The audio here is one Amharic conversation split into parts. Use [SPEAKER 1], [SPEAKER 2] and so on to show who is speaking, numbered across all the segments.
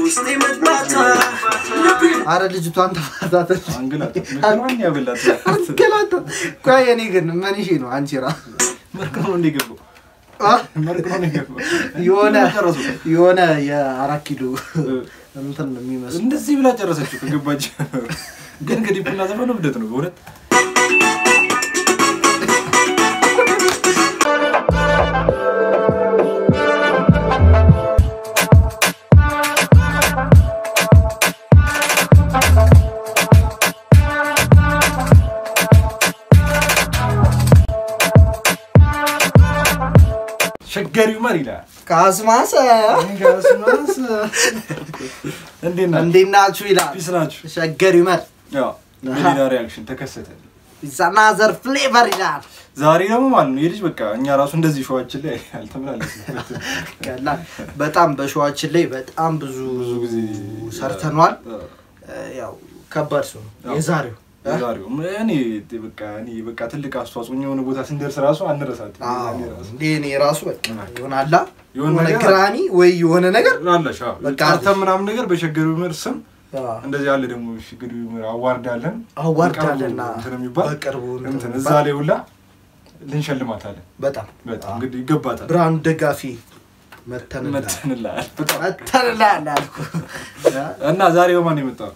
[SPEAKER 1] ውስጤ መጣታ አረ ልጅቷን ተፋታተች
[SPEAKER 2] አንገላት ለማን ያበላት
[SPEAKER 1] አንገላት ቆይ እኔ ግን ምን ይሄ ነው አንቺ ራ
[SPEAKER 2] መርክሮ እንደገቡ መርክሮ እንደገቡ
[SPEAKER 1] የሆነ የ4 ኪሎ እንትን ነው የሚመስል
[SPEAKER 2] እንደዚህ ብላ ጨረሰችው ከገባች ግን ከዲፕና ዘመኑ ብደት ነው በእውነት ሸገሪው ማሪላ
[SPEAKER 1] ካስማስ እንዴናችሁ ይላል
[SPEAKER 2] ቢስናችሁ
[SPEAKER 1] ሸገሪው ማር
[SPEAKER 2] ያው ሜዲና ሪአክሽን ተከሰተ
[SPEAKER 1] ዛናዘር ፍሌቨር ይላል
[SPEAKER 2] ዛሬ ደግሞ ማለት ነው የልጅ በቃ እኛ ራሱ እንደዚህ ሾዋችን ላይ አልተመላለስንም
[SPEAKER 1] ከላ በጣም በሾዋችን ላይ በጣም ብዙ ጊዜ ሰርተናል ያው ከባድ ነው የዛሬው እኔ በቃ ትልቅ አስተዋጽኦ የሆነ ቦታ ስንደርስ ራሱ አንረሳት እኔ ራሱ በቃ ይሆናላ የሆነ ግራኒ ወይ የሆነ ነገር
[SPEAKER 2] አለሽ በቃ ምናምን ነገር በሸገሪው መርስም እንደዚህ ያለ ደግሞ ሸገሪው አዋርዳለንና
[SPEAKER 1] በቅርቡ
[SPEAKER 2] እንትን እዛ ላይ ሁላ ልንሸልማታለን በጣም እንግዲህ ይገባታል
[SPEAKER 1] ብራንድ ደጋፊ መተንላል አልኩ
[SPEAKER 2] እና ዛሬ በማን የመጣው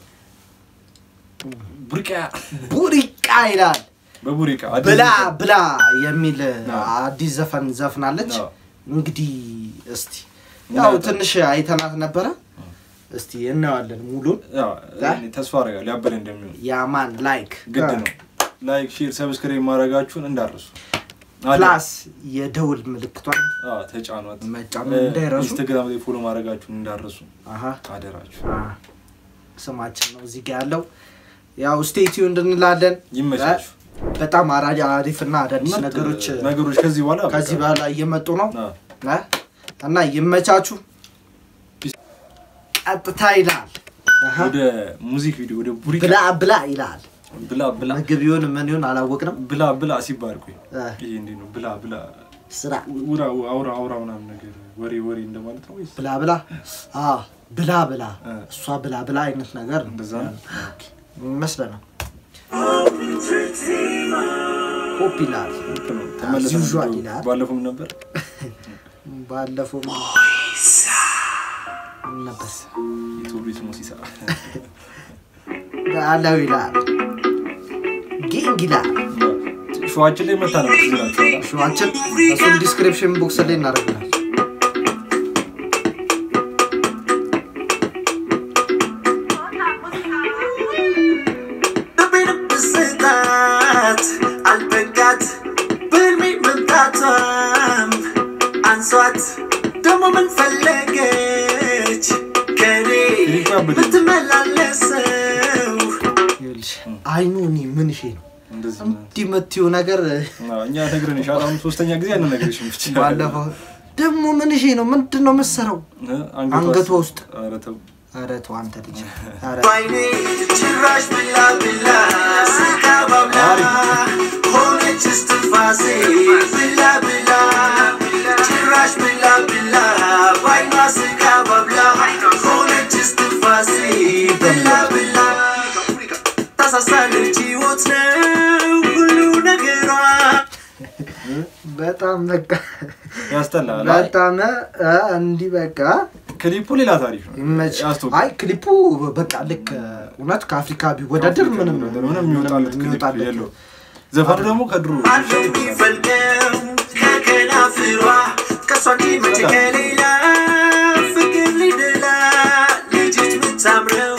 [SPEAKER 1] ቡሪቃ ይላል
[SPEAKER 2] በቡሪቃ
[SPEAKER 1] ብላ የሚል አዲስ ዘፈን ዘፍናለች እንግዲህ እስቲ ያው ትንሽ አይተናት ነበር እስቲ እናዋለን ሙሉን
[SPEAKER 2] ያው ተስፋ አረጋለሁ ያበለ እንደሚሆን
[SPEAKER 1] ያማን ላይክ
[SPEAKER 2] ግድ ነው ላይክ ሼር ሰብስክራይብ ማድረጋችሁን እንዳትረሱ
[SPEAKER 1] ፕላስ የደውል ምልክቷን
[SPEAKER 2] ተጫኗት
[SPEAKER 1] መጫን እንዳይረሱ
[SPEAKER 2] ኢንስታግራም ላይ ፎሎ ማድረጋችሁን እንዳትረሱ አደራችሁ
[SPEAKER 1] ስማችን ነው እዚህ ጋር ያለው ያው ስቴይ ቲዩንድ እንላለን
[SPEAKER 2] ይመቻችሁ
[SPEAKER 1] በጣም አሪፍና አዳዲስ ነገሮች
[SPEAKER 2] ከዚህ
[SPEAKER 1] በኋላ እየመጡ ነው እና ይመቻችሁ ቀጥታ ይላል
[SPEAKER 2] ወደ ሙዚክ ቪዲዮ ወደ ቡሪቃ
[SPEAKER 1] ብላ ይላል
[SPEAKER 2] ብላ
[SPEAKER 1] ምግብ ይሁን ምን ይሁን አላወቅንም
[SPEAKER 2] ብላ ሲባርኩ ይሄ እንዴ ነው ብላ
[SPEAKER 1] ስራ
[SPEAKER 2] አውራ ምናምን ነገር ወሬ እንደማለት ነው ወይስ
[SPEAKER 1] ብላ እሷ ብላ አይነት ነገር
[SPEAKER 2] እንደዛ
[SPEAKER 1] መስለና ፖፒላር ተመለሰ
[SPEAKER 2] ባለፈው ነበር ኢትዮጵያ ሙሲሳ
[SPEAKER 1] ጋላዊላ ጊንጊላ
[SPEAKER 2] ሾዋችን ላይ መጣ ነው
[SPEAKER 1] ሾዋችን እሱ ዲስክሪፕሽን ቦክስ ላይ እናደርጋለን
[SPEAKER 3] አልበቃት በልሚ መምጣቷም አንሷት ደሞ ምን ፈለገች ከኔ ብትመላለሰው
[SPEAKER 1] አይኑኒ ምን እሺ ነው እንዲህ መጥተው ነገር
[SPEAKER 2] እኛ ነግረን ይሻላል ሶስተኛ ጊዜ ያንን ነገር እሺ
[SPEAKER 1] ባለፈው ደሞ ምን እሺ ነው ምንድነው መሰረው አንገቷ ውስጥ ኧረ ተው አንተ ልጅ ኧረ
[SPEAKER 3] ባይኔ ጭራሽ ብላ ስካባብላ ሆነች እስትንፋሴ ብላ ጭራሽ ብላ ባይኗ ስካባብላ ሆነች እስትንፋሴ ብላ ታሳሳለች ሕይወት ነው ሁሉ ነገሯ
[SPEAKER 1] በጣም በቃ
[SPEAKER 2] ያስተላል
[SPEAKER 1] በጣም እንዲህ በቃ
[SPEAKER 2] ክሊፑ ሌላ ታሪክ ነው
[SPEAKER 1] አይ ክሊፑ በቃ ልክ እውነት ከአፍሪካ ቢወዳደር ምንም
[SPEAKER 2] የሚወጣለት ክሊፕ የለው ዘፈኑ ደግሞ ከድሮ
[SPEAKER 3] አንቺ ፈልገው ከከናፍሯ ከሷ እንዲመጭ ከሌላ ፍቅር ሊደላ ልጅት ምታምረው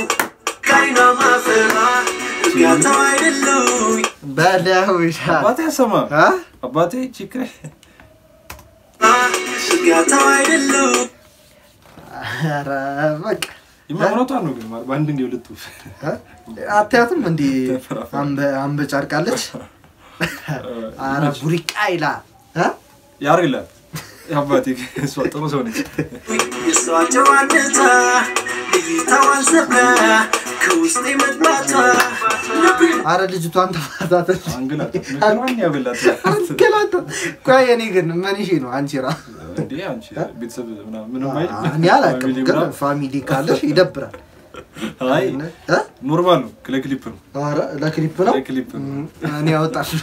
[SPEAKER 3] ካይኗ ማፈሯ ጋታው አይደለው
[SPEAKER 1] በላው ይሻል
[SPEAKER 2] አባቴ ያሰማ አባቴ ቺክሬ
[SPEAKER 3] ጋታው አይደለው
[SPEAKER 1] ኧረ በቃ
[SPEAKER 2] ይመረጣ ነው ግን ማለት ባንድ እንዲው ልጥፍ
[SPEAKER 1] አታያትም እንዴ አንበ ጫርቃለች አራ ቡሪቃ ይላል
[SPEAKER 2] ያርግላት አባቴ እሷ ጥሩ ሰው ነች
[SPEAKER 3] እሷ ጨዋነታ ይታዋል ሰብራ ከውስጤ መግባቷ
[SPEAKER 1] አረ ልጅቷን ተፋታተ
[SPEAKER 2] አንገላት ምክራን ያበላት
[SPEAKER 1] አንገላት ቆይ እኔ ግን ምን ይሄ ነው አንቺ ራ
[SPEAKER 2] እንዴ አንቺ ቤተሰብ ምንም አይደል
[SPEAKER 1] እኔ አላውቅም ግን ፋሚሊ ካለሽ ይደብራል
[SPEAKER 2] አይ ኖርማል ነው ክሊፕ ነው
[SPEAKER 1] አረ ለክሊፕ ነው
[SPEAKER 2] ክሊፕ
[SPEAKER 1] እኔ አወጣለሁ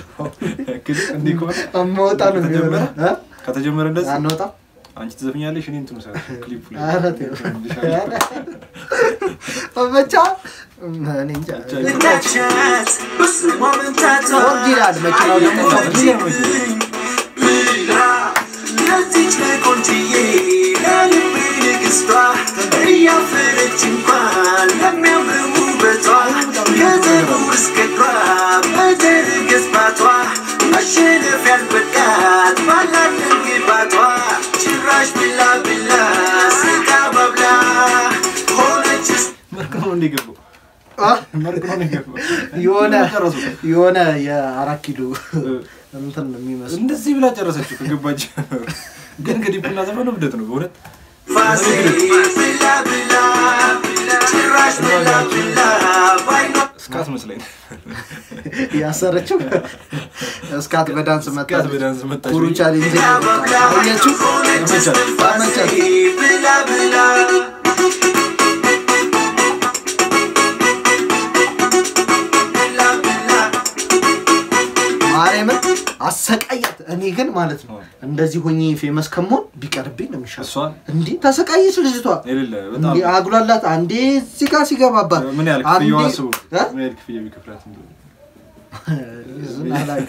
[SPEAKER 2] ክሊፕ እንዴ ኮን
[SPEAKER 1] አማውጣ ነው የሚሆነው
[SPEAKER 2] ከተጀመረ እንደዚህ
[SPEAKER 1] አንወጣ
[SPEAKER 2] አንቺ ትዘፍኛለሽ እኔ እንትን ሰራ ክሊፕ ላይ
[SPEAKER 1] አረ ተው አበቻ እኔ እንጃ
[SPEAKER 3] እንዳቻት በስሟ መምታቷ
[SPEAKER 1] ኦርዲናል መኪናው ደግሞ
[SPEAKER 3] ለዚች ቆንጆዬ ለልቤ ንግስቷ እያፈረች እንኳን ለሚያምር ውበቷ ከፀጉር እስከ እግሯ በደር ገዝባቷ መሸነፍ ያልበቃት ባላት ግባቷ ጭራሽ ብላ ብላ ስጋ ባብላ ሆነች
[SPEAKER 2] መርከሙ እንዲገቡ መርከሙ እንዲገቡ
[SPEAKER 1] የሆነ የአራት ኪሎ እንትን የሚመስል
[SPEAKER 2] እንደዚህ ብላ ጨረሰችው ከገባች ግን ከዲፑና ዘፈኑ ብደት ነው በእውነት
[SPEAKER 3] ፋሲ ብላ ብላ ጭራሽ ብላ ብላ ባይኖ
[SPEAKER 2] እስካት መስለኝ
[SPEAKER 1] ያሰረችው እስካት በዳንስ
[SPEAKER 2] እስካት በዳንስ መጣች
[SPEAKER 1] ኩሩ ቻሌንጅ አያችሁ አመቻች
[SPEAKER 3] ብላ ብላ
[SPEAKER 1] ማርያም አሰቃያት እኔ ግን ማለት ነው እንደዚህ ሆኜ ፌመስ ከመሆን ቢቀርብኝ ነው የሚሻለው እንዴ ተሰቃየች ልጅቷ
[SPEAKER 2] አይደለ በጣም
[SPEAKER 1] እንዴ አጉላላት አንዴ እዚህ ጋር ሲገባባት
[SPEAKER 2] ምን ያህል ክፍያው አስቡ ምን ያህል ክፍያ ቢከፍላት እንደው
[SPEAKER 1] ዝናላይ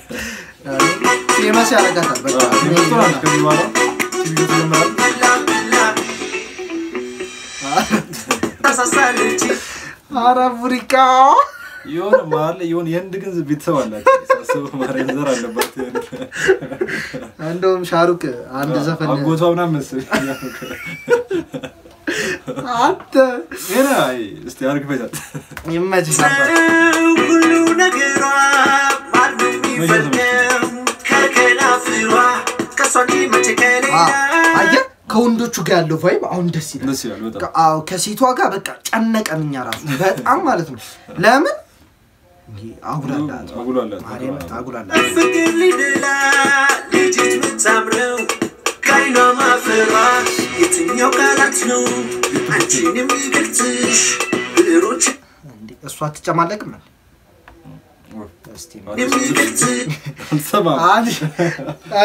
[SPEAKER 1] ፌመስ ያረጋታል በቃ
[SPEAKER 2] ምን ከቢዋላ ሲቪል ተጀመረ
[SPEAKER 3] ተሳሳለች
[SPEAKER 1] አረ ቡሪካ
[SPEAKER 2] የሆነ ማለ የሆነ የንድ ግን ቤተሰብ አላት ሳስበው ማርያም ዘር አለባት
[SPEAKER 1] እንደውም ሻሩክ አንድ ዘፈን
[SPEAKER 2] አጎቷ ምናምን መሰለኝ
[SPEAKER 1] አንተ
[SPEAKER 2] የና እስቲ አርግ ፈይታት
[SPEAKER 1] ይመችሽ ነበር
[SPEAKER 3] ሁሉ ነገሯ ማንም ይፈልገው ከከናፍሯ ከሷኒ መቸከሌ
[SPEAKER 1] አየ ከወንዶቹ ጋር ያለው ቫይብ አሁን ደስ
[SPEAKER 2] ይላል በጣም
[SPEAKER 1] አዎ ከሴቷ ጋር በቃ ጨነቀንኛ ራሱ በጣም ማለት ነው ለምን አጉላላት
[SPEAKER 2] ማርያም
[SPEAKER 1] አጉላላት
[SPEAKER 3] ፍቅር ሊደላ ልጅት ምታምረው ካይኗ ማፈሯ የትኛው ቃላት ነው አንቺን የሚገልጽሽ ብዕሮች
[SPEAKER 1] እንዴ እሷ አትጨማለቅም ነው እስቲ
[SPEAKER 3] የሚገልጽ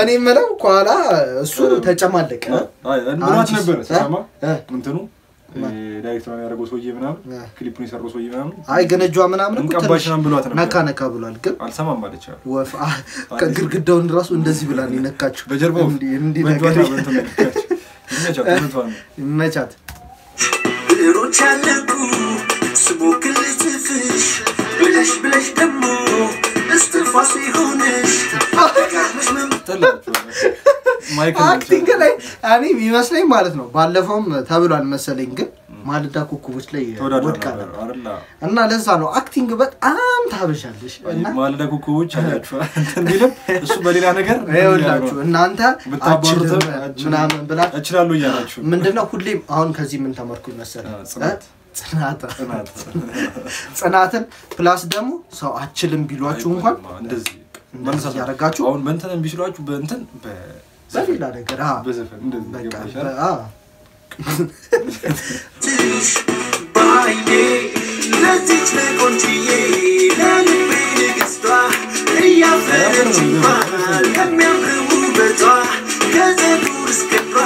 [SPEAKER 1] እኔ የምለው ኋላ እሱ ተጨማለቀ
[SPEAKER 2] አይ እንብራት ነበር ሰማ እንትኑ ዳይሬክተር ያደረገው ሰውዬ ምናምን ክሊፑን የሰራው ሰውዬ ምናምን
[SPEAKER 1] አይ ገነጇ ምናምን
[SPEAKER 2] እንቀባሽናም ብሏት ነበር
[SPEAKER 1] ነካ ብሏል ግን
[SPEAKER 2] አልሰማም ማለት ይችላል
[SPEAKER 1] ወፍ ከግርግዳውን ራሱ እንደዚህ ብላ ነው ነካችሁ
[SPEAKER 2] በጀርባው
[SPEAKER 1] እንዴ ነገር ይመቻት
[SPEAKER 3] ብዕሮች አለቁ ስሞክል ትፍሽ ብለሽ ደሞ እስትንፋስ ይሆንሽ አጋጥመሽ
[SPEAKER 1] አክቲንግ ላይ እኔ የሚመስለኝ ማለት ነው ባለፈውም ተብሏል መሰለኝ ግን ማልዳ ኮከቦች ላይ ወድቃለ እና ለዛ ነው አክቲንግ በጣም ታበሻለሽ እና
[SPEAKER 2] ማልዳ ኮከቦች አላችሁ እንዴለም እሱ በሌላ ነገር
[SPEAKER 1] ይኸውላችሁ እናንተ
[SPEAKER 2] ብታባሩት
[SPEAKER 1] ምናምን ብላ
[SPEAKER 2] እችላሉ እያላችሁ
[SPEAKER 1] ምንድነው ሁሌም አሁን ከዚህ ምን ተመርኩኝ መሰለኝ ጽናትን ፕላስ ደግሞ ሰው አችልም ቢሏችሁ እንኳን
[SPEAKER 2] እንደዚህ
[SPEAKER 1] መልሰት ያረጋችሁ
[SPEAKER 2] አሁን በእንትን ቢሽሏችሁ በእንትን
[SPEAKER 1] በሌላ ነገር
[SPEAKER 2] በዘፈን እንደዚህ
[SPEAKER 1] በቃ
[SPEAKER 3] ትሽ ባይኔ ለዚች ለቆንጆዬ ለልቤ ንግስቷ እያፈረች እንኳን ከሚያምር ውበቷ ከፀጉር እስከ እግሯ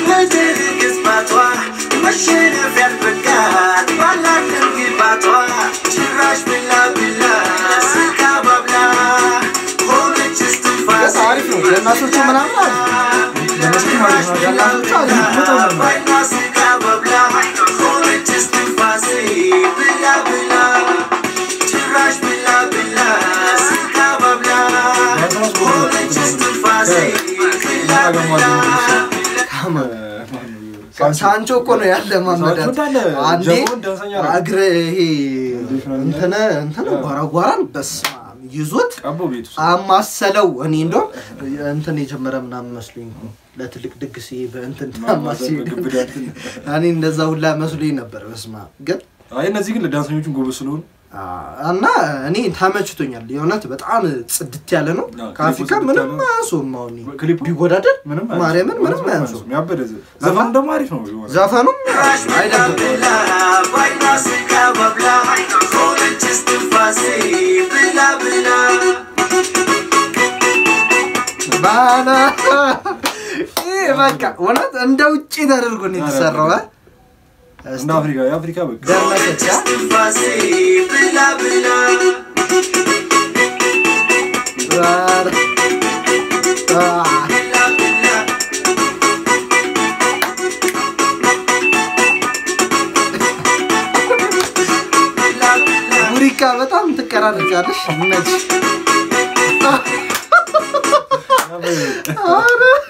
[SPEAKER 3] በደር ገዝባቷ መሸነፍ ያልበቃት ባላት ግባቷ ጭራሽ ብላ ብላ ስጋ ባብላ ሆነች እስትንፋሴ
[SPEAKER 1] አሪፍ ነው ለእናቶቹ ምናምን አለ ለእናቶቹ ማለት ነው ለእናቶቹ አለ
[SPEAKER 3] ባይኗ ስጋ ባብላ ሆነች እስትንፋሴ ብላ ብላ ጭራሽ ብላ ብላ ስጋ ባብላ ሆነች እስትንፋሴ ብላ ብላ
[SPEAKER 1] ሳንቾ እኮ ነው ያለ ማመዳት አንዴ አግረ ይሄ እንተነ ጓራጓራን በስማ ይዞት አማሰለው እኔ እንደው እንትን የጀመረ ምናምን መስሎኝ ለትልቅ ድግስ ይሄ በእንትን ታማሲ እኔ እንደዛ ሁላ መስሎኝ ነበር በስማ ግን
[SPEAKER 2] አይ እነዚህ ግን ለዳንሰኞቹን ጎበዝ ስለሆኑ
[SPEAKER 1] እና እኔ ተመችቶኛል የእውነት በጣም ጽድት ያለ ነው ከአፍሪካ ምንም አያንሱም አሁን ቢወዳደር ማርያምን ምንም አያንሱም
[SPEAKER 2] ያበደ ዘፈኑ ደግሞ አሪፍ ነው
[SPEAKER 1] ዘፈኑም አይደለም
[SPEAKER 3] ባይናስካ በብላ ሆነች እስትንፋሴ ብላ ብላ
[SPEAKER 1] ባላ በቃ እውነት እንደ ውጪ ተደርጎ ነው የተሰራው
[SPEAKER 2] እንደ አፍሪካ በቃ
[SPEAKER 1] ደረሰች
[SPEAKER 3] እስትንፋሴ ብላ ብላ
[SPEAKER 1] ቡሪካ በጣም ትቀራረጫለሽ ነጭ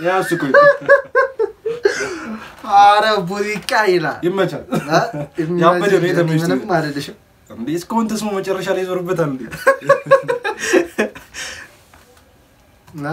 [SPEAKER 2] ያስኩኝ
[SPEAKER 1] አረ ቡሪካ ይላል
[SPEAKER 2] ይመቻል
[SPEAKER 1] ያበደ ነው የተመቸኝ ምንም አይደለሽም
[SPEAKER 2] እንዴ እስካሁን ተስሞ መጨረሻ ላይ ዞርበታል እንዴ
[SPEAKER 1] ና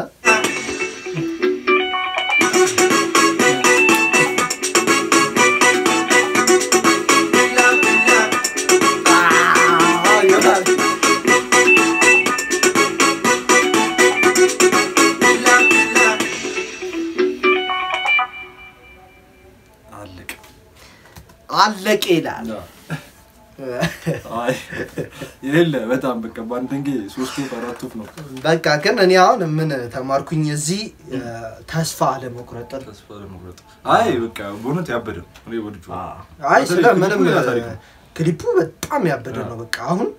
[SPEAKER 1] አለቀ ይላል
[SPEAKER 2] አይ ይሄለ በጣም በቃ ባንደንጌ 3-4 ነው
[SPEAKER 1] በቃ ግን እኔ አሁን ምን ተማርኩኝ እዚህ ተስፋ ለመቁረጥ
[SPEAKER 2] አይ በቃ ቦነት ያበደ እኔ ወድጆ
[SPEAKER 1] አይ ስለምንም ክሊፑ በጣም ያበደ ነው በቃ አሁን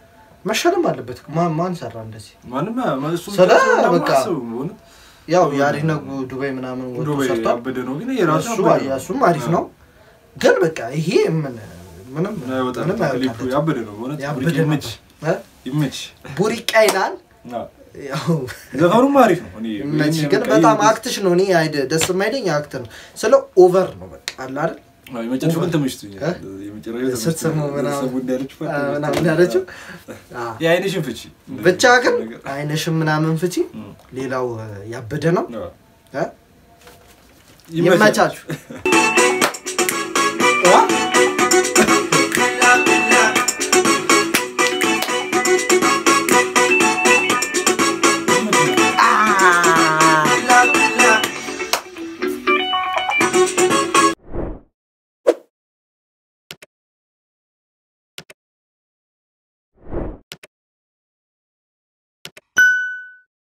[SPEAKER 1] መሸለም አለበት ማን ሰራ እንደዚህ
[SPEAKER 2] ማንም ማሱ
[SPEAKER 1] በቃ ያው ያሪና ዱባይ ምናምን ወጥቶ ሰርቷል
[SPEAKER 2] ያበደ ነው ግን የራሱ
[SPEAKER 1] ያሱም አሪፍ ነው ግን በቃ ይሄ ምንም
[SPEAKER 2] ክሊፑ ያበደ ነው ቦነት ይመች
[SPEAKER 1] ቡሪቃ ይላል ያው
[SPEAKER 2] ዘፈኑም አሪፍ ነው
[SPEAKER 1] እኔ ግን በጣም አክትሽ ነው እኔ ደስ የማይለኝ አክት ነው ስለ ኦቨር ነው በቃ አለ አይደል
[SPEAKER 2] የመጨረሻው ተመችቶኛል የመጨረሻው
[SPEAKER 1] ስትሰማው ምናምን ያለችው
[SPEAKER 2] የአይንሽን ፍቺ
[SPEAKER 1] ብቻ ግን አይንሽን ምናምን ፍቺ ሌላው ያበደ ነው ይመቻችሁ